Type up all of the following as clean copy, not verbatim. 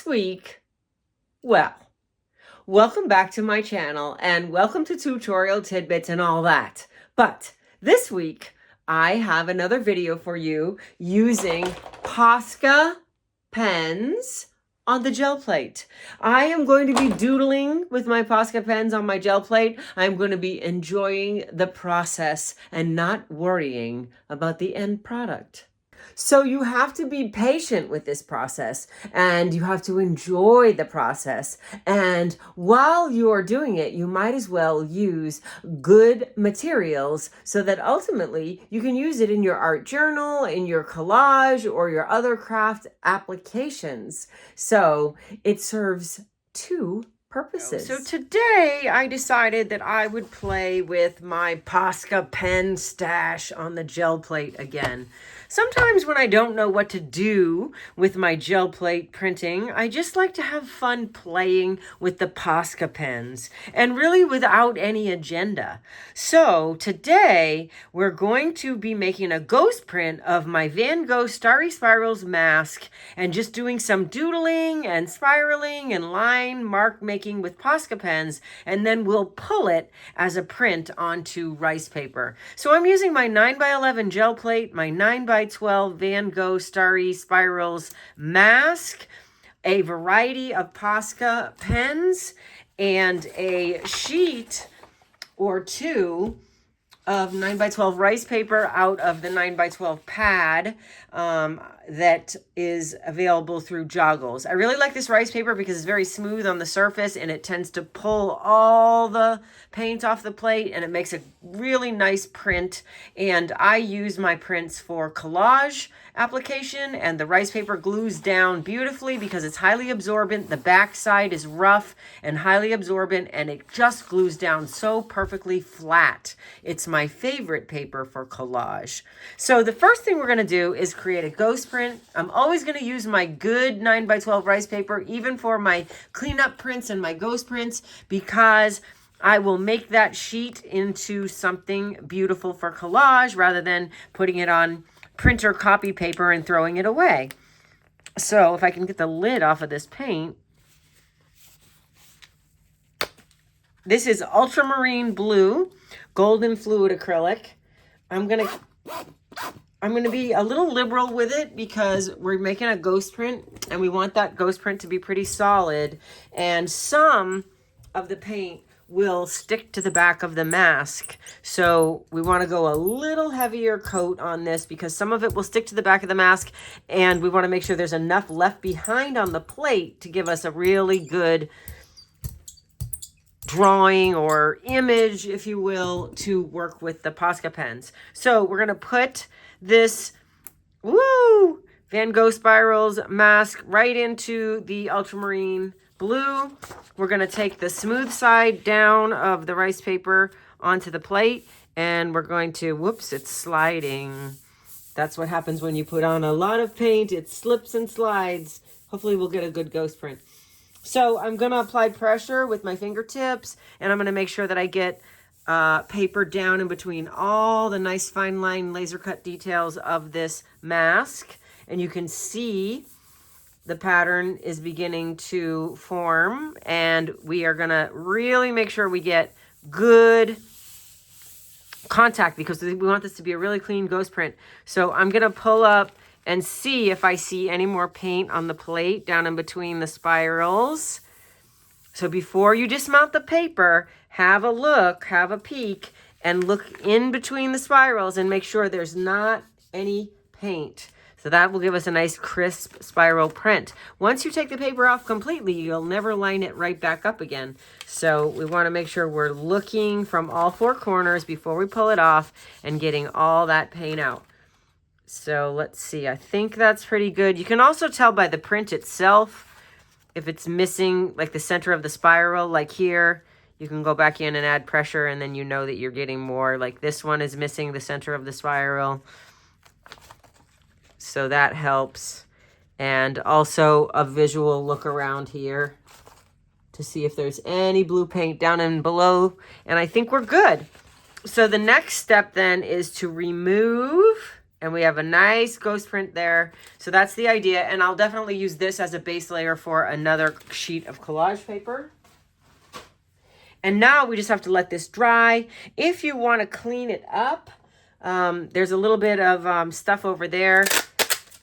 this week, well, welcome back to my channel and welcome to tutorial tidbits and all that. But this week, I have another video for you using Posca pens on the gel plate. I am going to be doodling with my Posca pens on my gel plate. I'm going to be enjoying the process and not worrying about the end product. So you have to be patient with this process and you have to enjoy the process. And while you are doing it, you might as well use good materials so that ultimately you can use it in your art journal, in your collage, or your other craft applications. So it serves two purposes. So today I decided that I would play with my Posca pen stash on the gel plate again. Sometimes when I don't know what to do with my gel plate printing, I just like to have fun playing with the Posca pens and really without any agenda. So today we're going to be making a ghost print of my Van Gogh Starry Spirals mask and just doing some doodling and spiraling and line mark making with Posca pens, and then we'll pull it as a print onto rice paper. So I'm using my 9x11 gel plate, my 9x12 Van Gogh Starry Spirals mask, a variety of Posca pens, and a sheet or two of 9x12 rice paper out of the 9x12 pad that is available through Gogh. I really like this rice paper because it's very smooth on the surface and it tends to pull all the paint off the plate and it makes a really nice print. And I use my prints for collage application, and the rice paper glues down beautifully because it's highly absorbent. The back side is rough and highly absorbent, and it just glues down so perfectly flat. It's my favorite paper for collage. So the first thing we're going to do is create a ghost print. I'm always going to use my good 9x12 rice paper, even for my cleanup prints and my ghost prints, because I will make that sheet into something beautiful for collage rather than putting it on printer copy paper and throwing it away. So if I can get the lid off of this paint. This is Ultramarine Blue, golden fluid acrylic. I'm gonna be a little liberal with it because we're making a ghost print and we want that ghost print to be pretty solid, and some of the paint will stick to the back of the mask. So we want to go a little heavier coat on this because some of it will stick to the back of the mask, and we want to make sure there's enough left behind on the plate to give us a really good drawing or image, if you will, to work with the Posca pens. So we're going to put this Van Gogh Spirals mask right into the Ultramarine Blue. We're going to take the smooth side down of the rice paper onto the plate, and we're going to, whoops, it's sliding. That's what happens when you put on a lot of paint. It slips and slides. Hopefully we'll get a good ghost print. So I'm going to apply pressure with my fingertips, and I'm going to make sure that I get paper down in between all the nice fine line laser cut details of this mask. And you can see the pattern is beginning to form, and we are going to really make sure we get good contact because we want this to be a really clean ghost print. So I'm going to pull up and see if I see any more paint on the plate down in between the spirals. So before you dismount the paper, have a look, have a peek, and look in between the spirals and make sure there's not any paint. So that will give us a nice crisp spiral print. Once you take the paper off completely, you'll never line it right back up again. So we want to make sure we're looking from all four corners before we pull it off and getting all that paint out. So let's see, I think that's pretty good. You can also tell by the print itself if it's missing like the center of the spiral, like here. You can go back in and add pressure, and then you know that you're getting more. Like this one is missing the center of the spiral. So that helps. And also a visual look around here to see if there's any blue paint down and below. And I think we're good. So the next step then is to remove And we have a nice ghost print there. So that's the idea. And I'll definitely use this as a base layer for another sheet of collage paper. And now we just have to let this dry. If you want to clean it up, there's a little bit of stuff over there.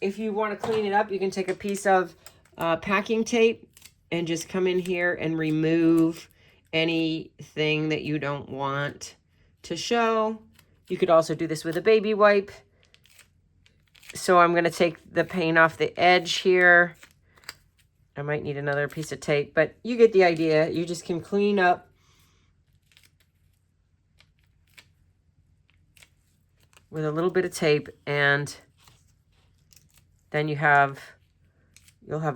If you want to clean it up, you can take a piece of packing tape and just come in here and remove anything that you don't want to show. You could also do this with a baby wipe. So I'm going to take the paint off the edge here. I might need another piece of tape, but you get the idea. You just can clean up with a little bit of tape, and then you'll have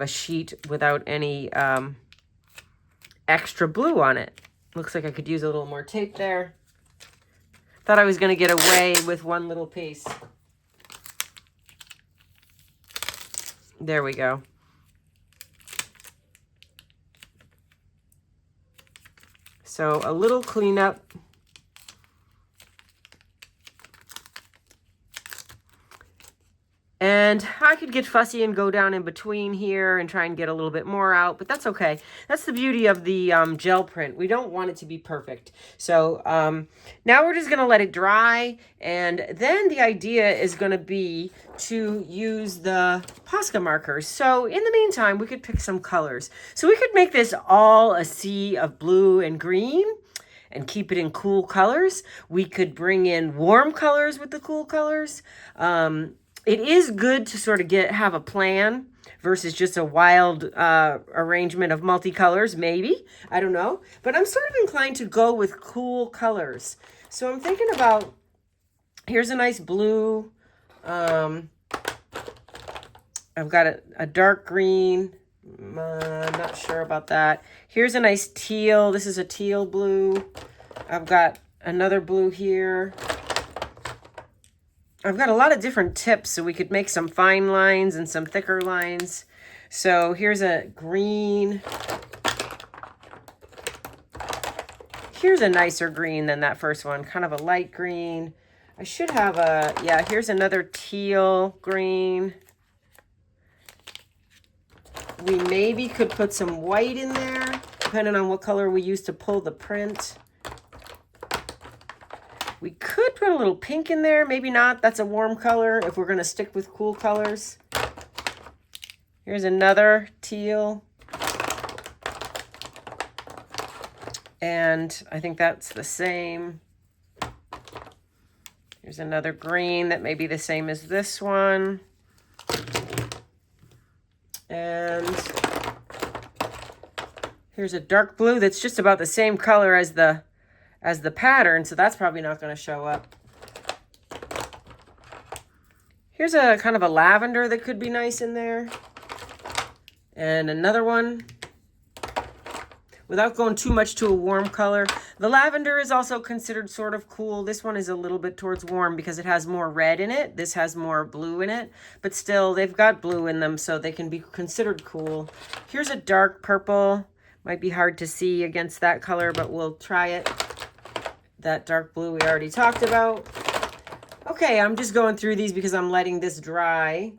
a sheet without any extra blue on it. Looks like I could use a little more tape there. Thought I was going to get away with one little piece. There we go. So a little cleanup. And I could get fussy and go down in between here and try and get a little bit more out, but that's okay. That's the beauty of the gel print. We don't want it to be perfect. So now we're just going to let it dry. And then the idea is going to be to use the Posca markers. So in the meantime, we could pick some colors. So we could make this all a sea of blue and green and keep it in cool colors. We could bring in warm colors with the cool colors. It is good to sort of have a plan versus just a wild arrangement of multicolors, maybe. I don't know. But I'm sort of inclined to go with cool colors. So I'm thinking about, here's a nice blue. I've got a dark green. I'm not sure about that. Here's a nice teal. This is a teal blue. I've got another blue here. I've got a lot of different tips, so we could make some fine lines and some thicker lines. So here's a green. Here's a nicer green than that first one, kind of a light green. I should have here's another teal green. We maybe could put some white in there, depending on what color we use to pull the print. We could put a little pink in there, maybe not. That's a warm color if we're going to stick with cool colors. Here's another teal. And I think that's the same. Here's another green that may be the same as this one. And here's a dark blue that's just about the same color as the pattern, so that's probably not going to show up. Here's a kind of a lavender that could be nice in there. And another one. Without going too much to a warm color. The lavender is also considered sort of cool. This one is a little bit towards warm because it has more red in it. This has more blue in it. But still, they've got blue in them, so they can be considered cool. Here's a dark purple. Might be hard to see against that color, but we'll try it. That dark blue we already talked about. Okay, I'm just going through these because I'm letting this dry.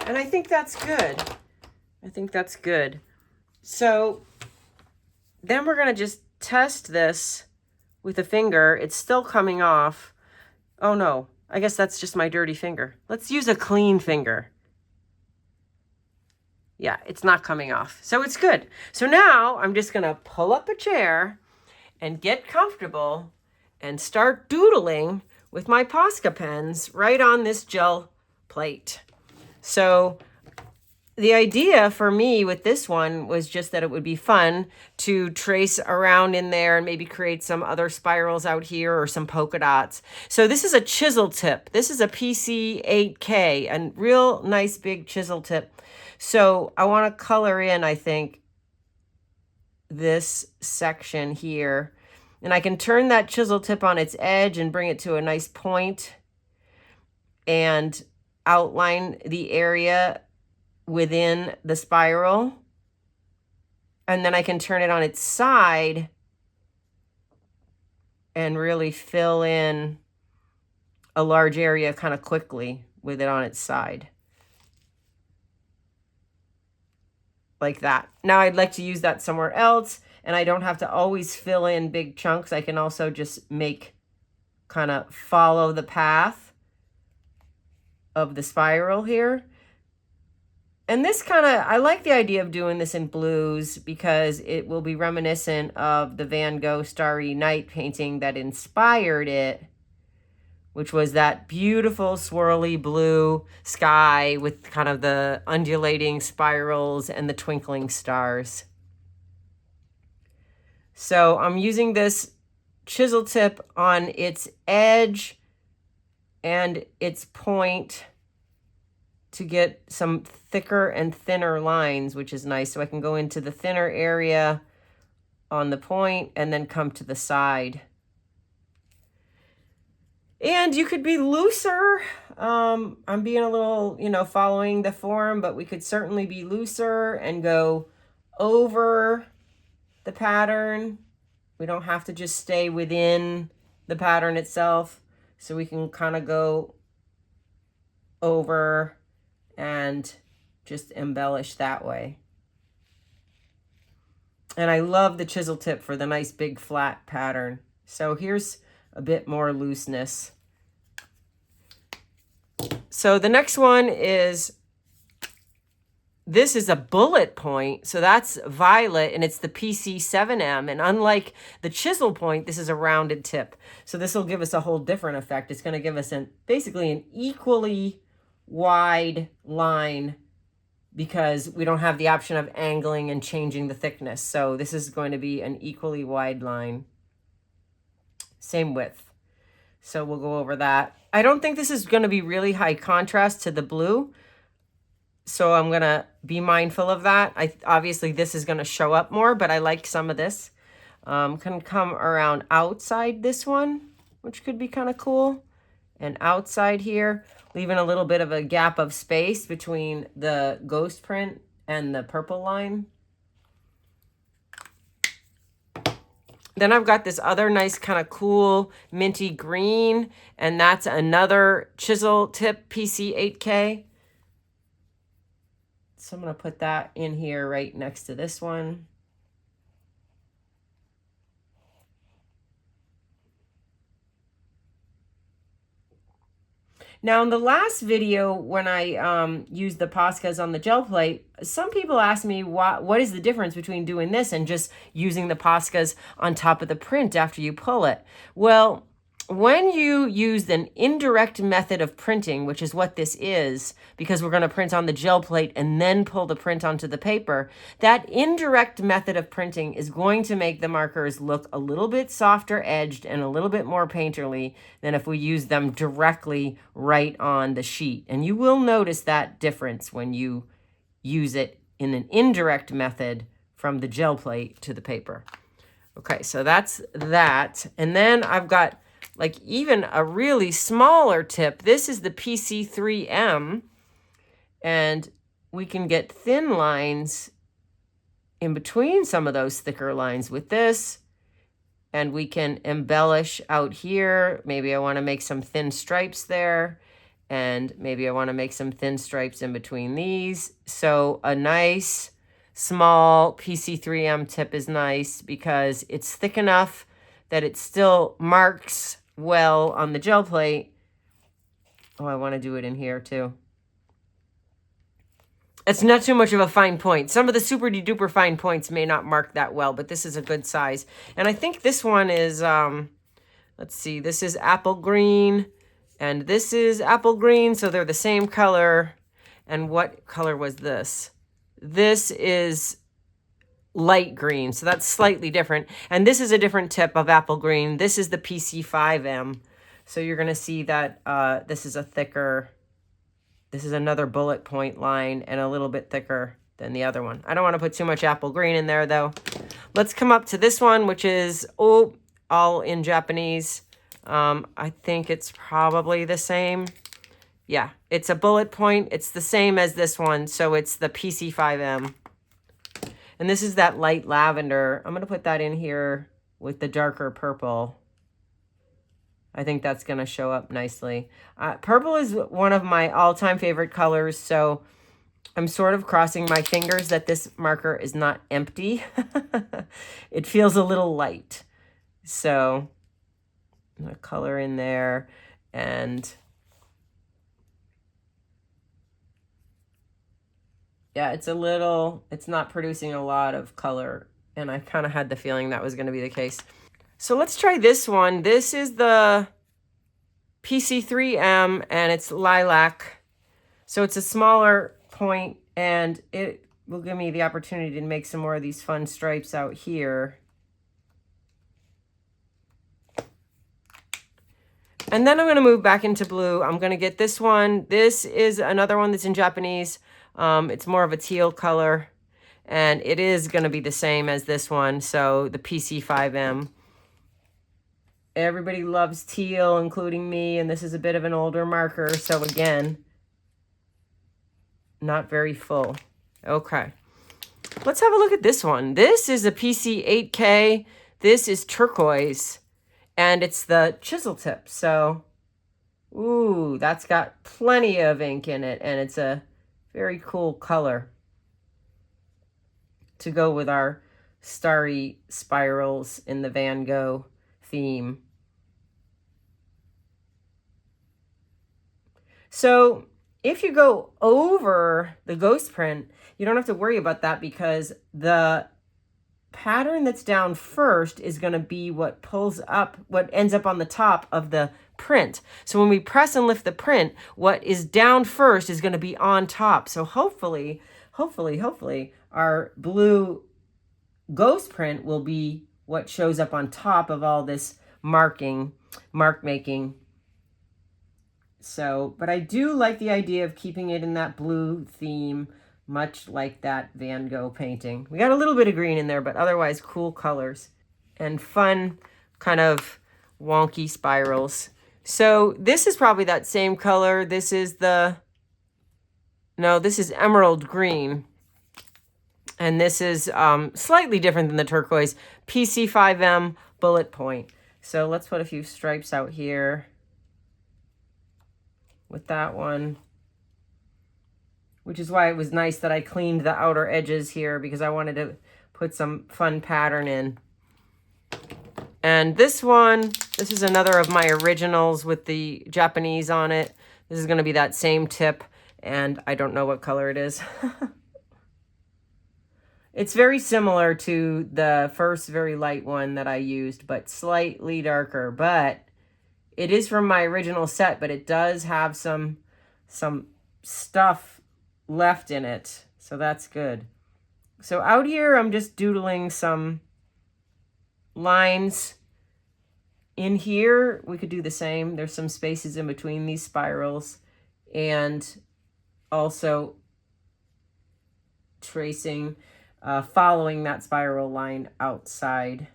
And I think that's good. I think that's good. So then we're going to just test this with a finger. It's still coming off. Oh no, I guess that's just my dirty finger. Let's use a clean finger. Yeah, it's not coming off. So it's good. So now I'm just going to pull up a chair and get comfortable and start doodling with my Posca pens right on this gel plate. So the idea for me with this one was just that it would be fun to trace around in there and maybe create some other spirals out here or some polka dots. So this is a chisel tip. This is a PC8K, a real nice big chisel tip. So I want to color in, I think, this section here. And I can turn that chisel tip on its edge and bring it to a nice point and outline the area within the spiral. And then I can turn it on its side and really fill in a large area kind of quickly with it on its side. Like that. Now I'd like to use that somewhere else, and I don't have to always fill in big chunks. I can also just make, kind of follow the path of the spiral here. And this kind of, I like the idea of doing this in blues because it will be reminiscent of the Van Gogh Starry Night painting that inspired it, which was that beautiful swirly blue sky with kind of the undulating spirals and the twinkling stars. So I'm using this chisel tip on its edge and its point to get some thicker and thinner lines, which is nice. So I can go into the thinner area on the point and then come to the side. And you could be looser. I'm being a little, following the form, but we could certainly be looser and go over the pattern. We don't have to just stay within the pattern itself. So we can kind of go over and just embellish that way. And I love the chisel tip for the nice big flat pattern. So here's a bit more looseness. So the next one is, this is a bullet point. So that's violet and it's the PC7M. And unlike the chisel point, this is a rounded tip. So this will give us a whole different effect. It's going to give us basically an equally wide line because we don't have the option of angling and changing the thickness. So this is going to be an equally wide line. Same width. So we'll go over that. I don't think this is going to be really high contrast to the blue. So I'm going to be mindful of that. Obviously this is going to show up more, but I like some of this. Can come around outside this one, which could be kind of cool. And outside here, leaving a little bit of a gap of space between the ghost print and the purple line. Then I've got this other nice kind of cool minty green, and that's another chisel tip PC8K. So I'm going to put that in here right next to this one. Now, in the last video, when I used the Poscas on the gel plate, some people asked me what is the difference between doing this and just using the Poscas on top of the print after you pull it. Well, when you use an indirect method of printing, which is what this is, because we're going to print on the gel plate and then pull the print onto the paper, that indirect method of printing is going to make the markers look a little bit softer edged and a little bit more painterly than if we use them directly right on the sheet. And you will notice that difference when you use it in an indirect method from the gel plate to the paper. Okay, so that's that. And then I've got like even a really smaller tip. This is the PC3M, and we can get thin lines in between some of those thicker lines with this, and we can embellish out here. Maybe I want to make some thin stripes there, and maybe I want to make some thin stripes in between these. So a nice small PC3M tip is nice because it's thick enough that it still marks well on the gel plate. Oh, I want to do it in here too. It's not too much of a fine point. Some of the super duper fine points may not mark that well, but this is a good size. And I think this one is, let's see, this is apple green and this is apple green. So they're the same color. And what color was this? This is light green, so that's slightly different. And this is a different tip of apple green. This is the PC5M. So you're going to see that this is a thicker, this is another bullet point line and a little bit thicker than the other one. I don't want to put too much apple green in there though. Let's come up to this one, which is all in Japanese. I think it's probably the same. Yeah, it's a bullet point. It's the same as this one. So it's the PC5M. And this is that light lavender. I'm going to put that in here with the darker purple. I think that's going to show up nicely. Purple is one of my all-time favorite colors, so I'm sort of crossing my fingers that this marker is not empty. It feels a little light. So I'm going to color in there, and yeah, it's not producing a lot of color, and I kind of had the feeling that was going to be the case. So let's try this one. This is the PC3M, and it's lilac. So it's a smaller point, and it will give me the opportunity to make some more of these fun stripes out here. And then I'm going to move back into blue. I'm going to get this one. This is another one that's in Japanese. It's more of a teal color, and it is going to be the same as this one. So the PC5M. Everybody loves teal, including me, and this is a bit of an older marker. So again, not very full. Okay. Let's have a look at this one. This is a PC8K. This is turquoise, and it's the chisel tip. So, ooh, that's got plenty of ink in it, and it's a very cool color to go with our starry spirals in the Van Gogh theme. So if you go over the ghost print, you don't have to worry about that, because the pattern that's down first is going to be what pulls up, what ends up on the top of the print. So when we press and lift the print, what is down first is going to be on top. So hopefully, our blue ghost print will be what shows up on top of all this mark making. So, but I do like the idea of keeping it in that blue theme, much like that Van Gogh painting. We got a little bit of green in there, but otherwise cool colors and fun kind of wonky spirals. So this is probably that same color. This is this is emerald green. And this is slightly different than the turquoise. PC5M bullet point. So let's put a few stripes out here with that one, which is why it was nice that I cleaned the outer edges here, because I wanted to put some fun pattern in. And this one, this is another of my originals with the Japanese on it. This is going to be that same tip, and I don't know what color it is. It's very similar to the first very light one that I used, but slightly darker. But it is from my original set, but it does have some stuff left in it, so that's good. So out here, I'm just doodling some lines. In here, we could do the same. There's some spaces in between these spirals, and also tracing, following that spiral line outside.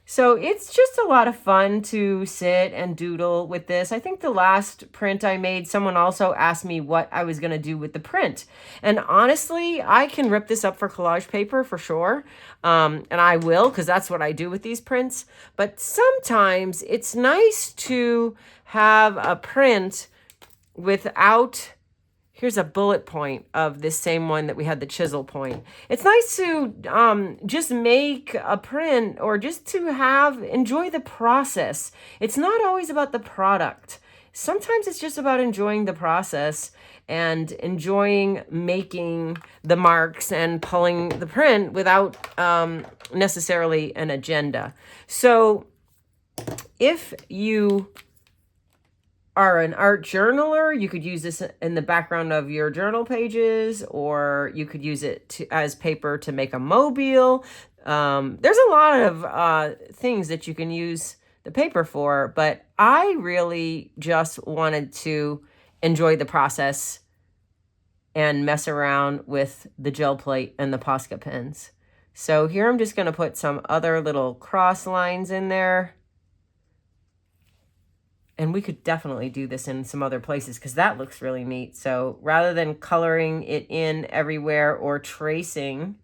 So it's just a lot of fun to sit and doodle with this. I think the last print I made, someone also asked me what I was going to do with the print. And honestly, I can rip this up for collage paper for sure. And I will, because that's what I do with these prints. But sometimes it's nice to have a print without... Here's a bullet point of this same one that we had the chisel point. It's nice to just make a print, or just to enjoy the process. It's not always about the product. Sometimes it's just about enjoying the process and enjoying making the marks and pulling the print without necessarily an agenda. So if you are an art journaler, you could use this in the background of your journal pages, or you could use it as paper to make a mobile. There's a lot of things that you can use the paper for, but I really just wanted to enjoy the process and mess around with the gel plate and the Posca pens. So here I'm just going to put some other little cross lines in there. And we could definitely do this in some other places, because that looks really neat. So rather than coloring it in everywhere or tracing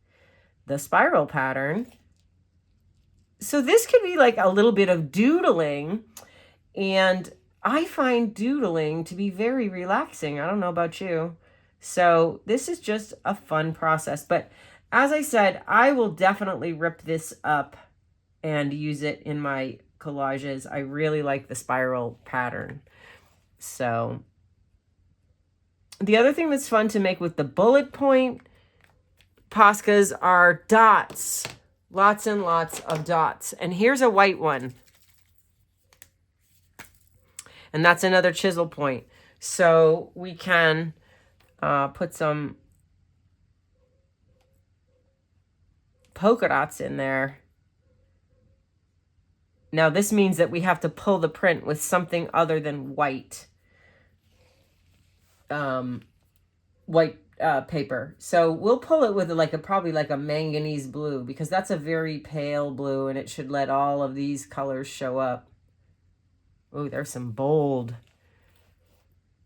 the spiral pattern, So this could be like a little bit of doodling, and I find doodling to be very relaxing. I don't know about you. So this is just a fun process. But as I said, I will definitely rip this up and use it in my collages. I really like the spiral pattern. So the other thing that's fun to make with the bullet point Poscas are dots. Lots and lots of dots. And here's a white one. And that's another chisel point. So we can put some polka dots in there. Now this means that we have to pull the print with something other than white. Paper. So we'll pull it with probably like a manganese blue, because that's a very pale blue and it should let all of these colors show up. Oh, there's some bold.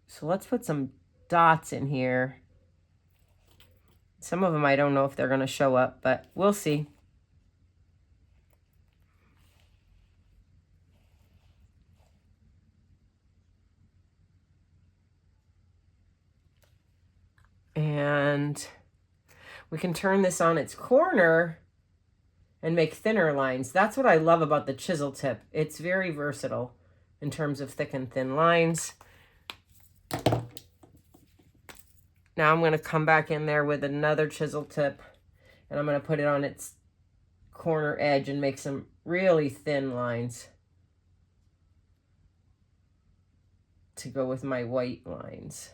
So let's put some dots in here. Some of them I don't know if they're going to show up, but we'll see. And we can turn this on its corner and make thinner lines. That's what I love about the chisel tip. It's very versatile in terms of thick and thin lines. Now I'm going to come back in there with another chisel tip, and I'm going to put it on its corner edge and make some really thin lines to go with my white lines.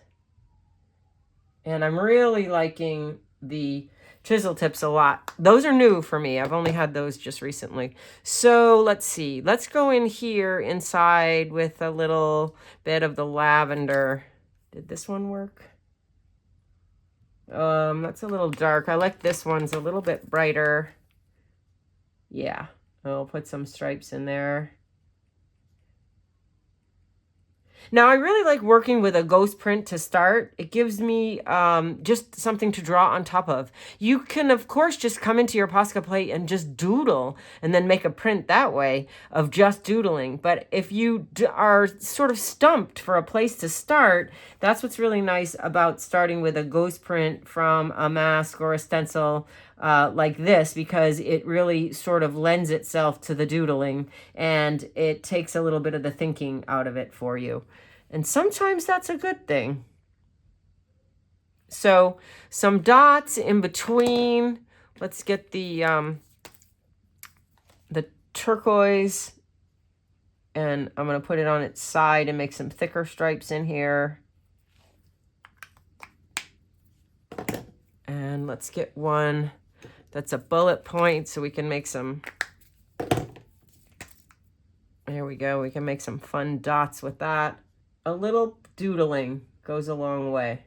And I'm really liking the chisel tips a lot. Those are new for me. I've only had those just recently. So let's see. Let's go in here inside with a little bit of the lavender. Did this one work? That's a little dark. I like this one's a little bit brighter. Yeah, I'll put some stripes in there. Now, I really like working with a ghost print to start. It gives me just something to draw on top of. You can, of course, just come into your Posca plate and just doodle and then make a print that way of just doodling. But if you are sort of stumped for a place to start, that's what's really nice about starting with a ghost print from a mask or a stencil like this, because it really sort of lends itself to the doodling and it takes a little bit of the thinking out of it for you. And sometimes that's a good thing. So some dots in between. Let's get the turquoise, and I'm going to put it on its side and make some thicker stripes in here. And let's get one that's a bullet point so we can make some, there we go, we can make some fun dots with that. A little doodling goes a long way.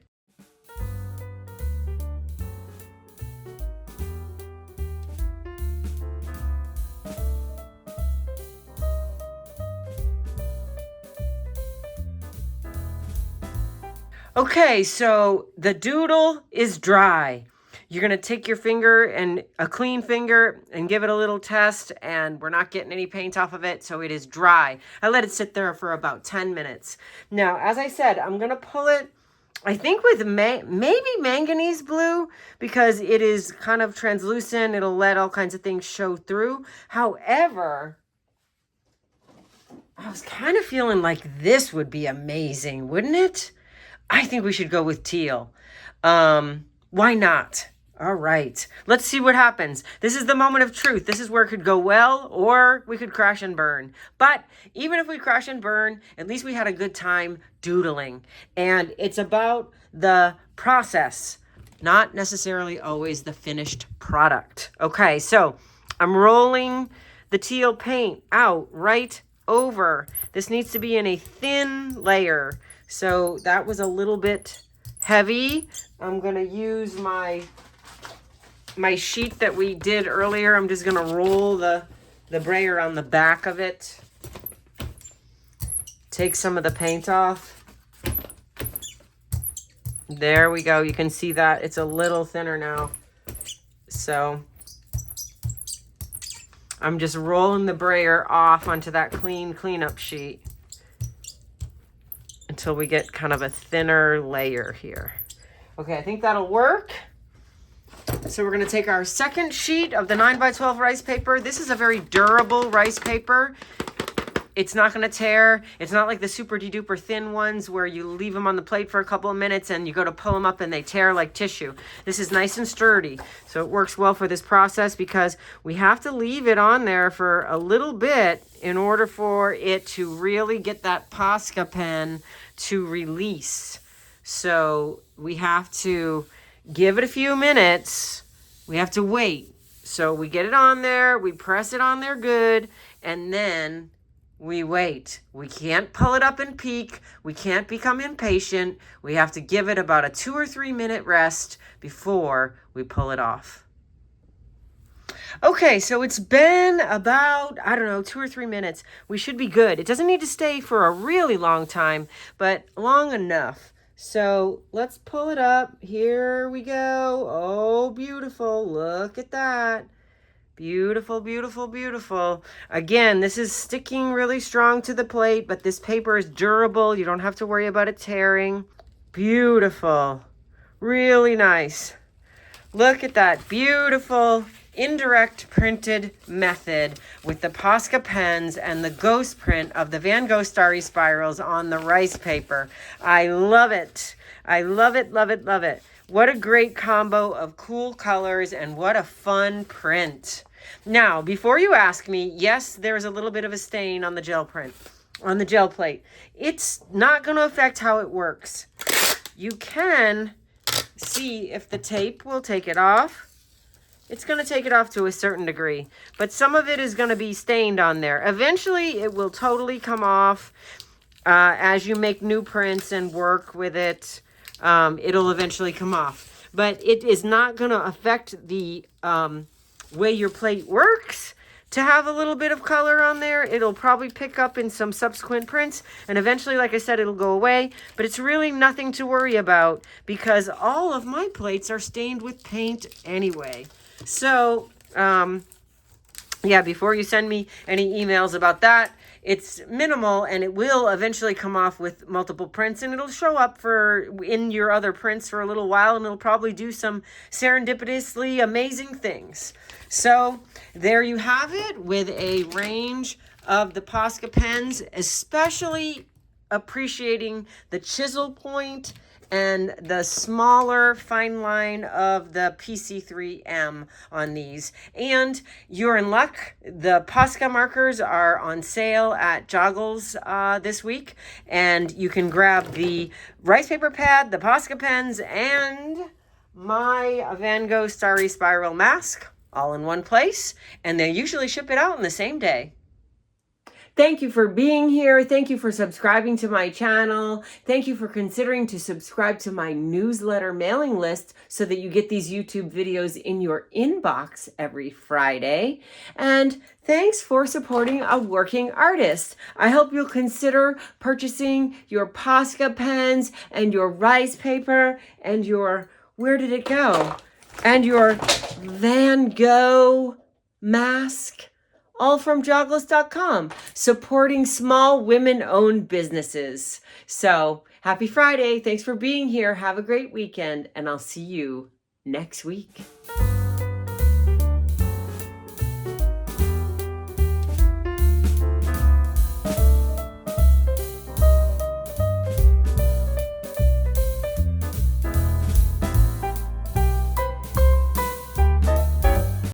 Okay, so the doodle is dry. You're going to take your finger, and a clean finger, and give it a little test, and we're not getting any paint off of it, so it is dry. I let it sit there for about 10 minutes. Now, as I said, I'm going to pull it, I think with maybe manganese blue, because it is kind of translucent. It'll let all kinds of things show through. However, I was kind of feeling like this would be amazing, wouldn't it? I think we should go with teal. Why not? All right, let's see what happens. This is the moment of truth. This is where it could go well, or we could crash and burn. But even if we crash and burn, at least we had a good time doodling. And it's about the process, not necessarily always the finished product. Okay, so I'm rolling the teal paint out right over. This needs to be in a thin layer. So that was a little bit heavy. I'm going to use my sheet that we did earlier. I'm just going to roll the brayer on the back of it. Take some of the paint off. There we go. You can see that it's a little thinner now. So I'm just rolling the brayer off onto that cleanup sheet until we get kind of a thinner layer here. Okay, I think that'll work. So we're going to take our second sheet of the 9x12 rice paper. This is a very durable rice paper. It's not going to tear. It's not like the super duper thin ones where you leave them on the plate for a couple of minutes and you go to pull them up and they tear like tissue. This is nice and sturdy. So it works well for this process because we have to leave it on there for a little bit in order for it to really get that Posca pen to release. So we have to give it a few minutes. We have to wait. So we get it on there, we press it on there good, and then we wait. We can't pull it up and peek. We can't become impatient. We have to give it about a 2 or 3 minute rest before we pull it off. Okay, so it's been about, I don't know, 2 or 3 minutes. We should be good. It doesn't need to stay for a really long time, but long enough. So let's pull it up. Here we go. Oh, beautiful. Look at that. Beautiful, beautiful, beautiful. Again, this is sticking really strong to the plate, but this paper is durable. You don't have to worry about it tearing. Beautiful. Really nice. Look at that beautiful indirect printed method with the Posca pens and the ghost print of the Van Gogh Starry spirals on the rice paper. I love it. I love it, love it, love it. What a great combo of cool colors and what a fun print. Now, before you ask me, yes, there's a little bit of a stain on the gel print, on the gel plate. It's not going to affect how it works. You can see if the tape will take it off. It's going to take it off to a certain degree, but some of it is going to be stained on there. Eventually, it will totally come off as you make new prints and work with it. It'll eventually come off, but it is not going to affect the way your plate works to have a little bit of color on there. It'll probably pick up in some subsequent prints, and eventually, like I said, it'll go away, but it's really nothing to worry about because all of my plates are stained with paint anyway. So, yeah, before you send me any emails about that, it's minimal and it will eventually come off with multiple prints and it'll show up in your other prints for a little while and it'll probably do some serendipitously amazing things. So there you have it with a range of the Posca pens, especially appreciating the chisel point and the smaller fine line of the PC3M on these. And you're in luck. The Posca markers are on sale at Gogh's this week. And you can grab the rice paper pad, the Posca pens, and my Van Gogh Starry Spiral mask all in one place. And they usually ship it out in the same day. Thank you for being here. Thank you for subscribing to my channel. Thank you for considering to subscribe to my newsletter mailing list so that you get these YouTube videos in your inbox every Friday. And thanks for supporting a working artist. I hope you'll consider purchasing your Posca pens and your rice paper and your, where did it go? And your Van Gogh mask. All from Jogless.com, supporting small women-owned businesses. So, happy Friday. Thanks for being here. Have a great weekend, and I'll see you next week.